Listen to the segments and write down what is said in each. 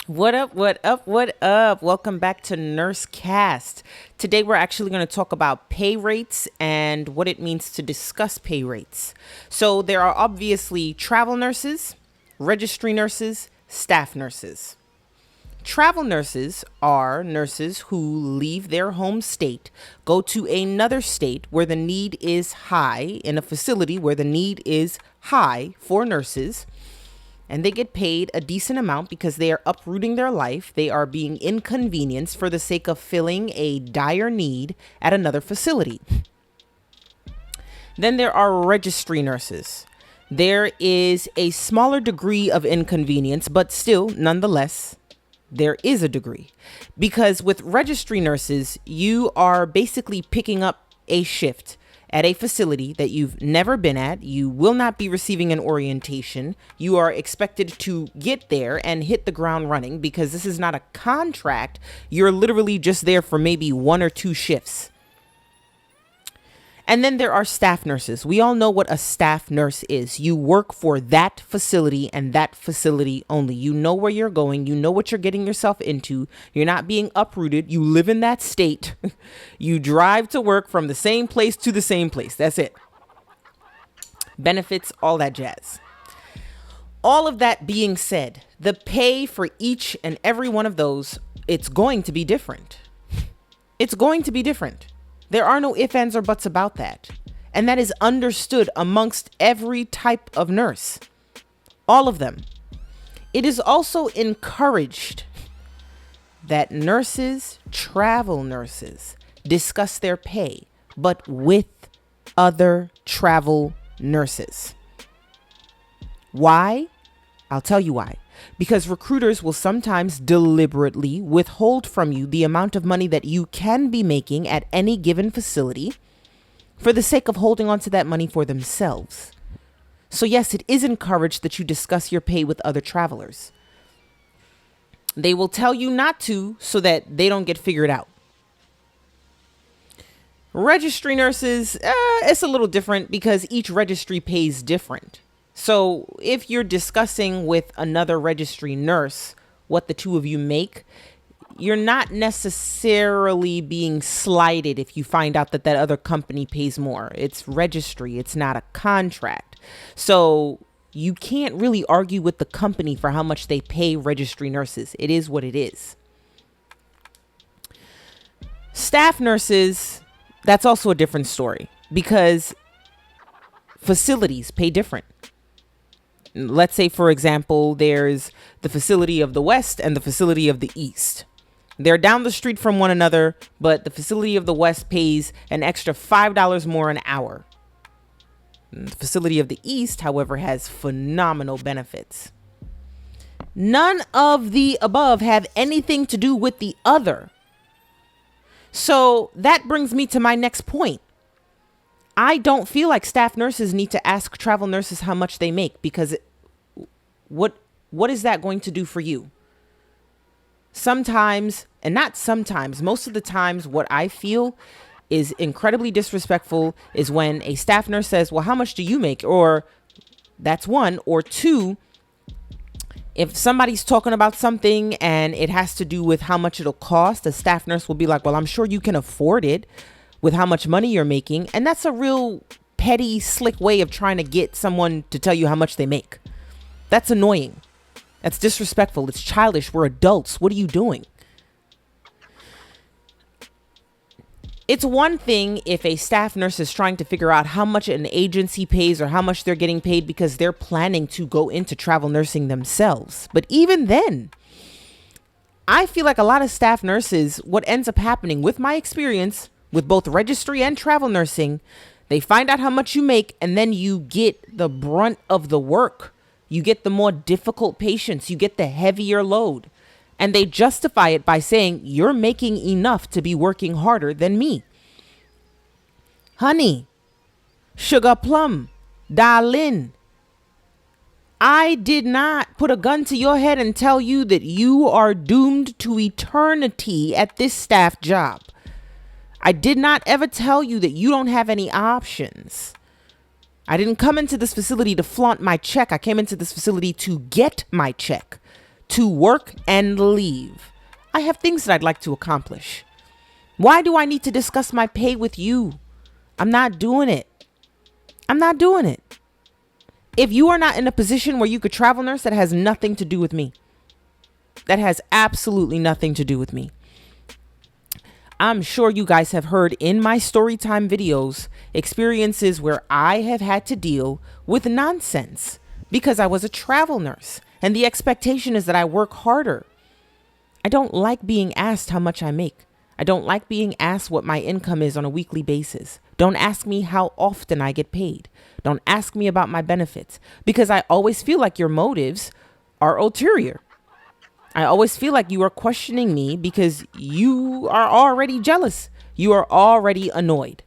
What up, what up, what up? Welcome back to Nurse Cast. Today we're actually going to talk about pay rates and what it means to discuss pay rates. So there are obviously travel nurses, registry nurses, staff nurses. Travel nurses are nurses who leave their home state, go to another state where the need is high, in a facility where the need is high for nurses, and they get paid a decent amount because they are uprooting their life. They are being inconvenienced for the sake of filling a dire need at another facility. Then there are registry nurses. There is a smaller degree of inconvenience, but still, nonetheless, there is a degree. Because with registry nurses, you are basically picking up a shift at a facility that you've never been at. You will not be receiving an orientation. You are expected to get there and hit the ground running because this is not a contract. You're literally just there for maybe 1 or 2 shifts. And then there are staff nurses. We all know what a staff nurse is. You work for that facility and that facility only. You know where you're going. You know what you're getting yourself into. You're not being uprooted. You live in that state. You drive to work from the same place to the same place. That's it. Benefits, all that jazz. All of that being said, the pay for each and every one of those, it's going to be different. It's going to be different. There are no ifs, ands, or buts about that. And that is understood amongst every type of nurse. All of them. It is also encouraged that nurses, travel nurses, discuss their pay, but with other travel nurses. Why? I'll tell you why. Because recruiters will sometimes deliberately withhold from you the amount of money that you can be making at any given facility for the sake of holding on to that money for themselves. So yes, it is encouraged that you discuss your pay with other travelers. They will tell you not to so that they don't get figured out. Registry nurses, it's a little different because each registry pays different. So if you're discussing with another registry nurse what the two of you make, you're not necessarily being slighted if you find out that that other company pays more. It's registry. It's not a contract. So you can't really argue with the company for how much they pay registry nurses. It is what it is. Staff nurses, that's also a different story because facilities pay different. Let's say, for example, there's the facility of the West and the facility of the East. They're down the street from one another, but the facility of the West pays an extra $5 more an hour. The facility of the East, however, has phenomenal benefits. None of the above have anything to do with the other. So that brings me to my next point. I don't feel like staff nurses need to ask travel nurses how much they make because what is that going to do for you? Sometimes, and not sometimes, most of the times what I feel is incredibly disrespectful is when a staff nurse says, well, how much do you make? Or that's one. Or two, if somebody's talking about something and it has to do with how much it'll cost, a staff nurse will be like, well, I'm sure you can afford it with how much money you're making. And that's a real petty, slick way of trying to get someone to tell you how much they make. That's annoying. That's disrespectful. It's childish. We're adults. What are you doing? It's one thing if a staff nurse is trying to figure out how much an agency pays or how much they're getting paid because they're planning to go into travel nursing themselves. But even then, I feel like a lot of staff nurses, what ends up happening with my experience with both registry and travel nursing, they find out how much you make and then you get the brunt of the work. You get the more difficult patients. You get the heavier load. And they justify it by saying, you're making enough to be working harder than me. Honey, sugar plum, darling, I did not put a gun to your head and tell you that you are doomed to eternity at this staff job. I did not ever tell you that you don't have any options. I didn't come into this facility to flaunt my check. I came into this facility to get my check, to work and leave. I have things that I'd like to accomplish. Why do I need to discuss my pay with you? I'm not doing it. I'm not doing it. If you are not in a position where you could travel nurse, that has nothing to do with me. That has absolutely nothing to do with me. I'm sure you guys have heard in my StoryTime videos experiences where I have had to deal with nonsense because I was a travel nurse and the expectation is that I work harder. I don't like being asked how much I make. I don't like being asked what my income is on a weekly basis. Don't ask me how often I get paid. Don't ask me about my benefits because I always feel like your motives are ulterior. I always feel like you are questioning me because you are already jealous. You are already annoyed.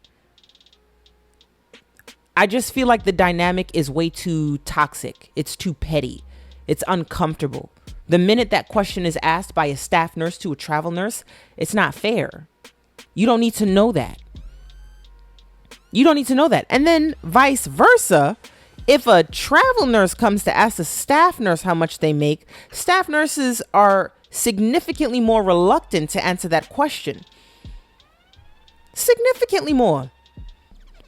I just feel like the dynamic is way too toxic. It's too petty. It's uncomfortable. The minute that question is asked by a staff nurse to a travel nurse, it's not fair. You don't need to know that. You don't need to know that. And then vice versa. If a travel nurse comes to ask a staff nurse how much they make, staff nurses are significantly more reluctant to answer that question. Significantly more.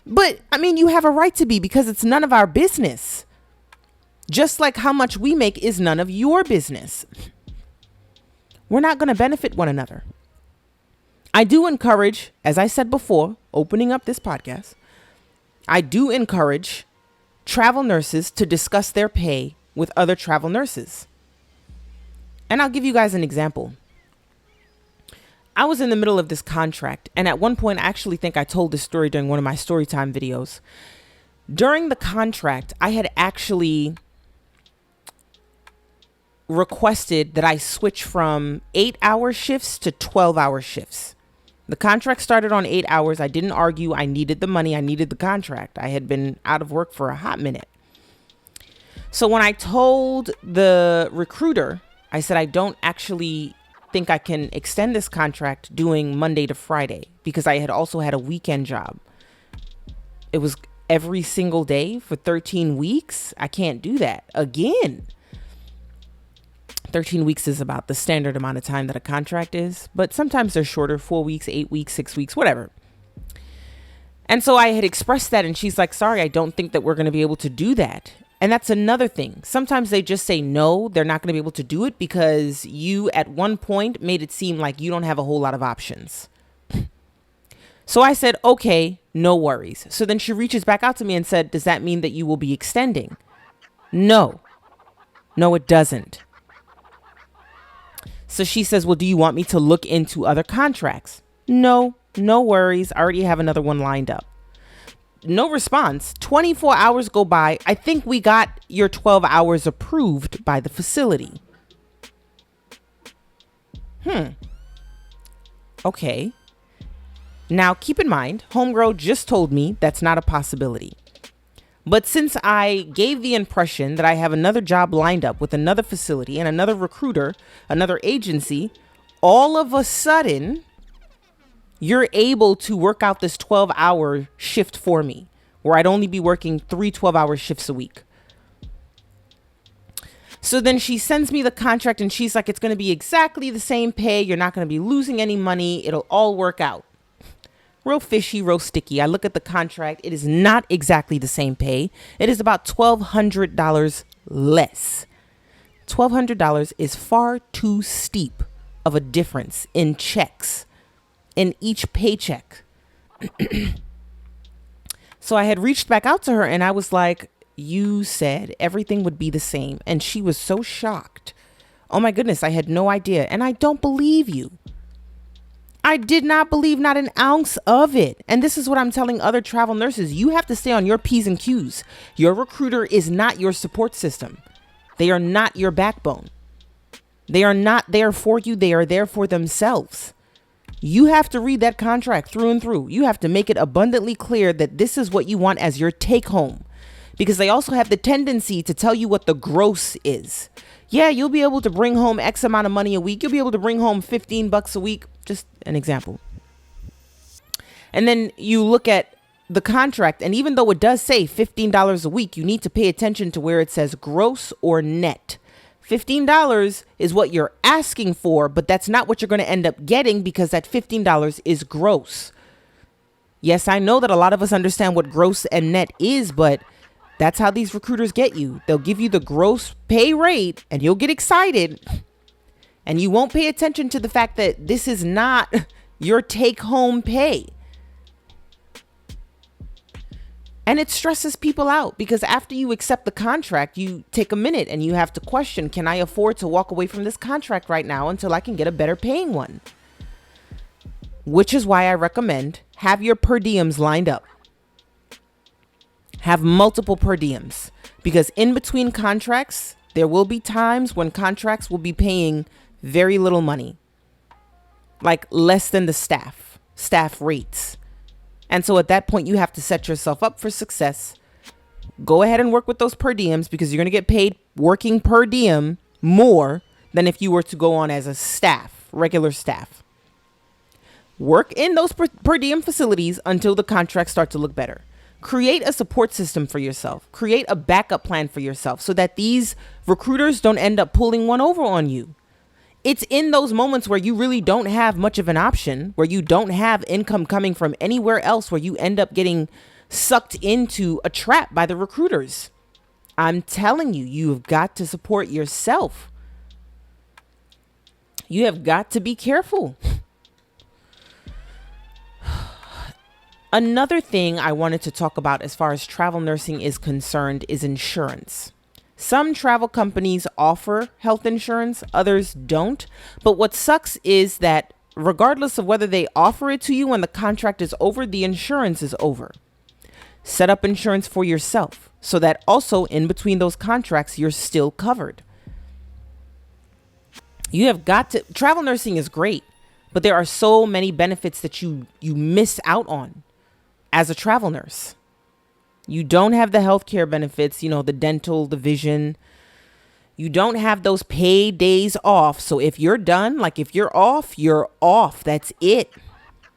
But I mean, you have a right to be because it's none of our business. Just like how much we make is none of your business. We're not going to benefit one another. I do encourage, as I said before, opening up this podcast, I do encourage travel nurses to discuss their pay with other travel nurses. And I'll give you guys an example. I was in the middle of this contract, and at one point, I actually think I told this story during one of my StoryTime videos. During the contract, I had actually requested that I switch from 8-hour shifts to 12-hour shifts. The contract started on 8 hours. I didn't argue. I needed the money. I needed the contract. I had been out of work for a hot minute. So when I told the recruiter, I said, I don't actually think I can extend this contract doing Monday to Friday because I had also had a weekend job. It was every single day for 13 weeks. I can't do that again. 13 weeks is about the standard amount of time that a contract is, but sometimes they're shorter, 4 weeks, 8 weeks, 6 weeks, whatever. And so I had expressed that and she's like, sorry, I don't think that we're going to be able to do that. And that's another thing. Sometimes they just say no, they're not going to be able to do it because you at one point made it seem like you don't have a whole lot of options. So I said, okay, no worries. So then she reaches back out to me and said, does that mean that you will be extending? No, it doesn't. So she says, well, do you want me to look into other contracts? No worries. I already have another one lined up. No response. 24 hours go by. I think we got your 12 hours approved by the facility. Okay. Now keep in mind, Homegirl just told me that's not a possibility. But since I gave the impression that I have another job lined up with another facility and another recruiter, another agency, all of a sudden, you're able to work out this 12-hour shift for me, where I'd only be working 3 12-hour shifts a week. So then she sends me the contract and she's like, it's going to be exactly the same pay. You're not going to be losing any money. It'll all work out. Real fishy, real sticky. I look at the contract. It is not exactly the same pay. It is about $1,200 less. $1,200 is far too steep of a difference in checks, in each paycheck. So I had reached back out to her and I was like, you said everything would be the same. And she was so shocked. Oh my goodness, I had no idea. And I don't believe you. I did not believe not an ounce of it. And this is what I'm telling other travel nurses. You have to stay on your P's and Q's. Your recruiter is not your support system. They are not your backbone. They are not there for you. They are there for themselves. You have to read that contract through and through. You have to make it abundantly clear that this is what you want as your take home. Because they also have the tendency to tell you what the gross is. Yeah, you'll be able to bring home X amount of money a week. You'll be able to bring home $15 a week. Just an example. And then you look at the contract, and even though it does say $15 a week, you need to pay attention to where it says gross or net. $15 is what you're asking for, but that's not what you're going to end up getting, because that $15 is gross. Yes, I know that a lot of us understand what gross and net is, but that's how these recruiters get you. They'll give you the gross pay rate and you'll get excited, and you won't pay attention to the fact that this is not your take-home pay. And it stresses people out, because after you accept the contract, you take a minute and you have to question, can I afford to walk away from this contract right now until I can get a better paying one? Which is why I recommend have your per diems lined up. Have multiple per diems, because in between contracts, there will be times when contracts will be paying very little money, like less than the staff rates. And so at that point, you have to set yourself up for success. Go ahead and work with those per diems, because you're going to get paid working per diem more than if you were to go on as a staff, regular staff. Work in those per diem facilities until the contracts start to look better. Create a support system for yourself. Create a backup plan for yourself so that these recruiters don't end up pulling one over on you. It's in those moments where you really don't have much of an option, where you don't have income coming from anywhere else, where you end up getting sucked into a trap by the recruiters. I'm telling you, you've got to support yourself. You have got to be careful. Another thing I wanted to talk about as far as travel nursing is concerned is insurance. Some travel companies offer health insurance, others don't. But what sucks is that regardless of whether they offer it to you when the contract is over, the insurance is over. Set up insurance for yourself so that also in between those contracts, you're still covered. You have got to, travel nursing is great, but there are so many benefits that you miss out on as a travel nurse. You don't have the healthcare benefits, the dental, the vision. You don't have those paid days off. So if you're done, like if you're off, you're off. That's it.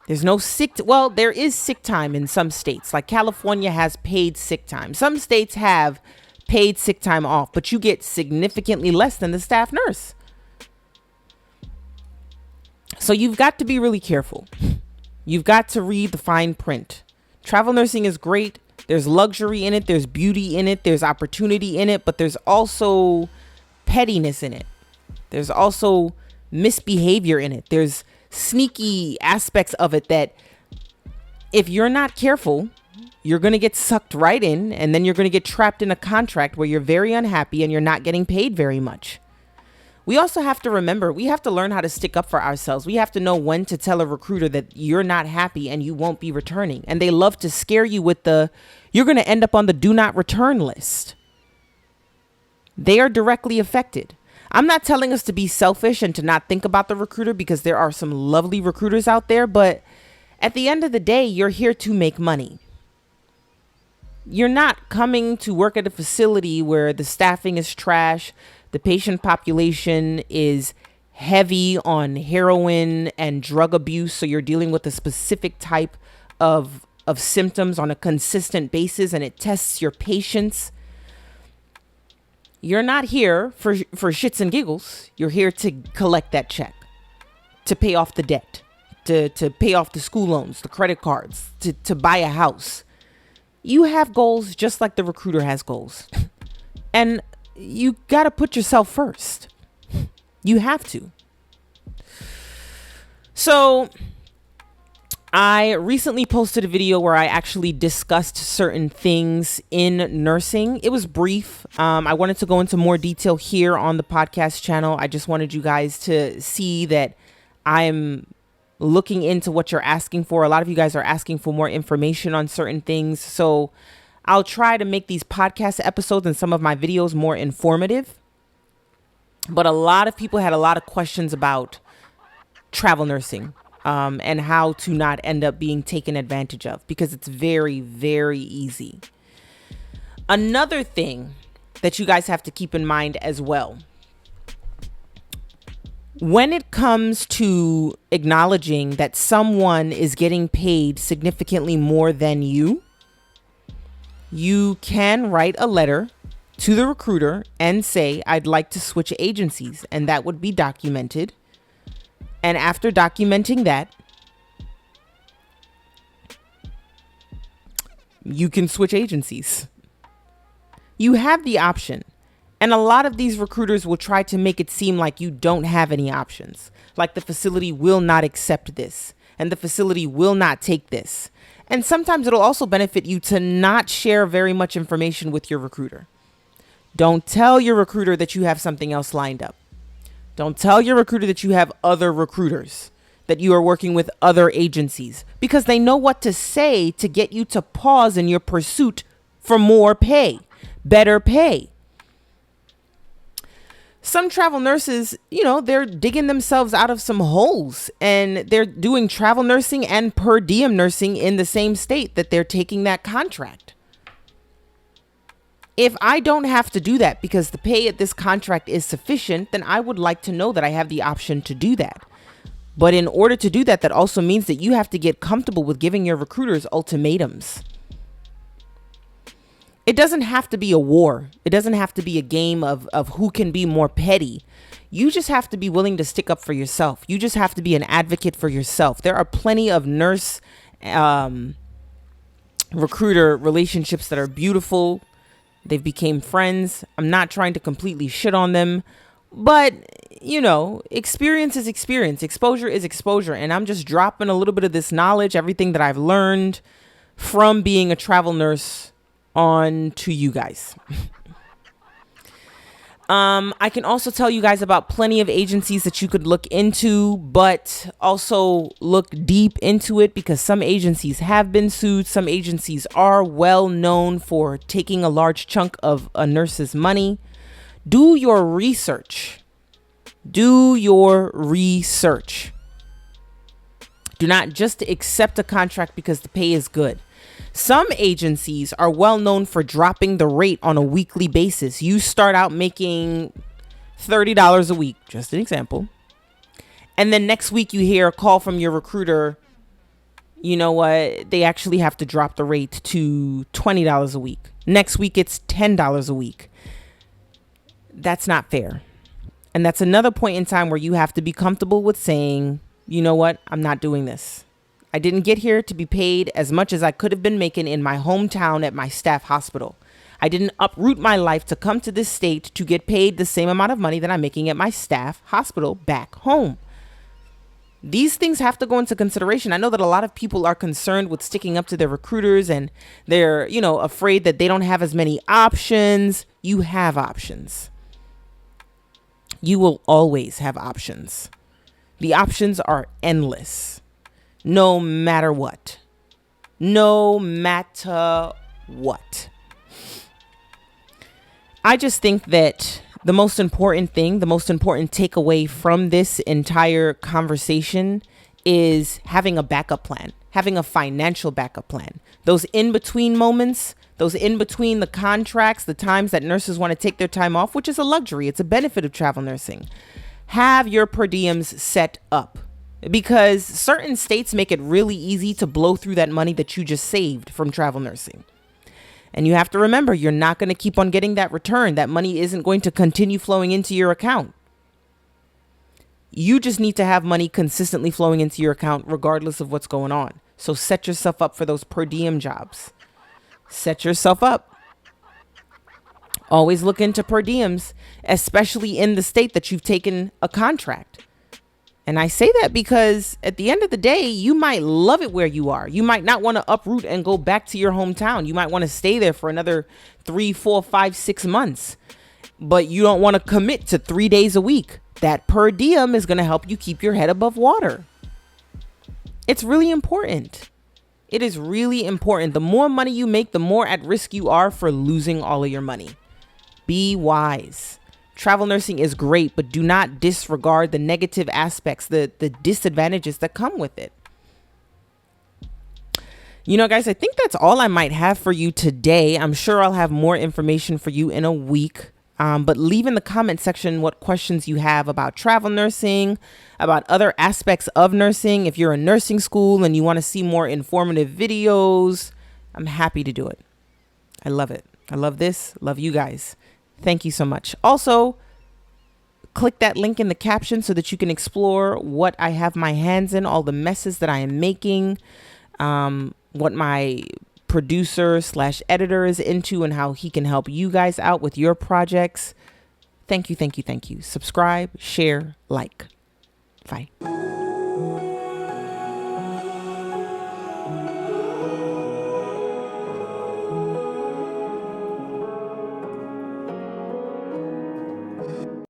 There's no well, there is sick time in some states. Like California has paid sick time. Some states have paid sick time off, but you get significantly less than the staff nurse. So you've got to be really careful. You've got to read the fine print. Travel nursing is great. There's luxury in it. There's beauty in it. There's opportunity in it, but there's also pettiness in it. There's also misbehavior in it. There's sneaky aspects of it that if you're not careful, you're going to get sucked right in, and then you're going to get trapped in a contract where you're very unhappy and you're not getting paid very much. We also have to remember, we have to learn how to stick up for ourselves. We have to know when to tell a recruiter that you're not happy and you won't be returning. And they love to scare you with you're going to end up on the do not return list. They are directly affected. I'm not telling us to be selfish and to not think about the recruiter, because there are some lovely recruiters out there. But at the end of the day, you're here to make money. You're not coming to work at a facility where the staffing is trash. The patient population is heavy on heroin and drug abuse. So you're dealing with a specific type of symptoms on a consistent basis, and it tests your patience. You're not here for shits and giggles. You're here to collect that check, to pay off the debt, to pay off the school loans, the credit cards, to buy a house. You have goals just like the recruiter has goals. And you got to put yourself first. You have to. So I recently posted a video where I actually discussed certain things in nursing. It was brief. I wanted to go into more detail here on the podcast channel. I just wanted you guys to see that I'm looking into what you're asking for. A lot of you guys are asking for more information on certain things. So I'll try to make these podcast episodes and some of my videos more informative. But a lot of people had a lot of questions about travel nursing and how to not end up being taken advantage of, because it's very, very easy. Another thing that you guys have to keep in mind as well, when it comes to acknowledging that someone is getting paid significantly more than you, you can write a letter to the recruiter and say, I'd like to switch agencies. And that would be documented. And after documenting that, you can switch agencies. You have the option. And a lot of these recruiters will try to make it seem like you don't have any options. Like the facility will not accept this and the facility will not take this. And sometimes it'll also benefit you to not share very much information with your recruiter. Don't tell your recruiter that you have something else lined up. Don't tell your recruiter that you have other recruiters, that you are working with other agencies, because they know what to say to get you to pause in your pursuit for more pay, better pay. Some travel nurses, they're digging themselves out of some holes, and they're doing travel nursing and per diem nursing in the same state that they're taking that contract. If I don't have to do that because the pay at this contract is sufficient, then I would like to know that I have the option to do that. But in order to do that, that also means that you have to get comfortable with giving your recruiters ultimatums. It doesn't have to be a war. It doesn't have to be a game of who can be more petty. You just have to be willing to stick up for yourself. You just have to be an advocate for yourself. There are plenty of nurse recruiter relationships that are beautiful. They've become friends. I'm not trying to completely shit on them, but experience is experience. Exposure is exposure. And I'm just dropping a little bit of this knowledge, everything that I've learned from being a travel nurse on to you guys. I can also tell you guys about plenty of agencies that you could look into, but also look deep into it, because some agencies have been sued. Some agencies are well known for taking a large chunk of a nurse's money. Do your research. Do your research. Do not just accept a contract because the pay is good. Some agencies are well known for dropping the rate on a weekly basis. You start out making $30 a week, just an example. And then next week you hear a call from your recruiter. You know what? They actually have to drop the rate to $20 a week. Next week it's $10 a week. That's not fair. And that's another point in time where you have to be comfortable with saying, you know what? I'm not doing this. I didn't get here to be paid as much as I could have been making in my hometown at my staff hospital. I didn't uproot my life to come to this state to get paid the same amount of money that I'm making at my staff hospital back home. These things have to go into consideration. I know that a lot of people are concerned with sticking up to their recruiters, and they're, afraid that they don't have as many options. You have options. You will always have options. The options are endless. No matter what. No matter what. I just think that the most important takeaway from this entire conversation is having a backup plan, having a financial backup plan. Those in-between moments, those in between the contracts, the times that nurses want to take their time off, which is a luxury. It's a benefit of travel nursing. Have your per diems set up. Because certain states make it really easy to blow through that money that you just saved from travel nursing. And you have to remember, you're not going to keep on getting that return. That money isn't going to continue flowing into your account. You just need to have money consistently flowing into your account regardless of what's going on. So set yourself up for those per diem jobs. Set yourself up. Always look into per diems, especially in the state that you've taken a contract. And I say that because at the end of the day, you might love it where you are. You might not want to uproot and go back to your hometown. You might want to stay there for another 3, 4, 5, 6 months. But you don't want to commit to 3 days a week. That per diem is going to help you keep your head above water. It's really important. It is really important. The more money you make, the more at risk you are for losing all of your money. Be wise. Travel nursing is great, but do not disregard the negative aspects, the disadvantages that come with it. Guys, I think that's all I might have for you today. I'm sure I'll have more information for you in a week. But leave in the comment section what questions you have about travel nursing, about other aspects of nursing. If you're in nursing school and you want to see more informative videos, I'm happy to do it. I love it. I love this. Love you guys. Thank you so much. Also, click that link in the caption so that you can explore what I have my hands in, all the messes that I am making, what my producer / editor is into, and how he can help you guys out with your projects. Thank you, thank you, thank you. Subscribe, share, like. Bye.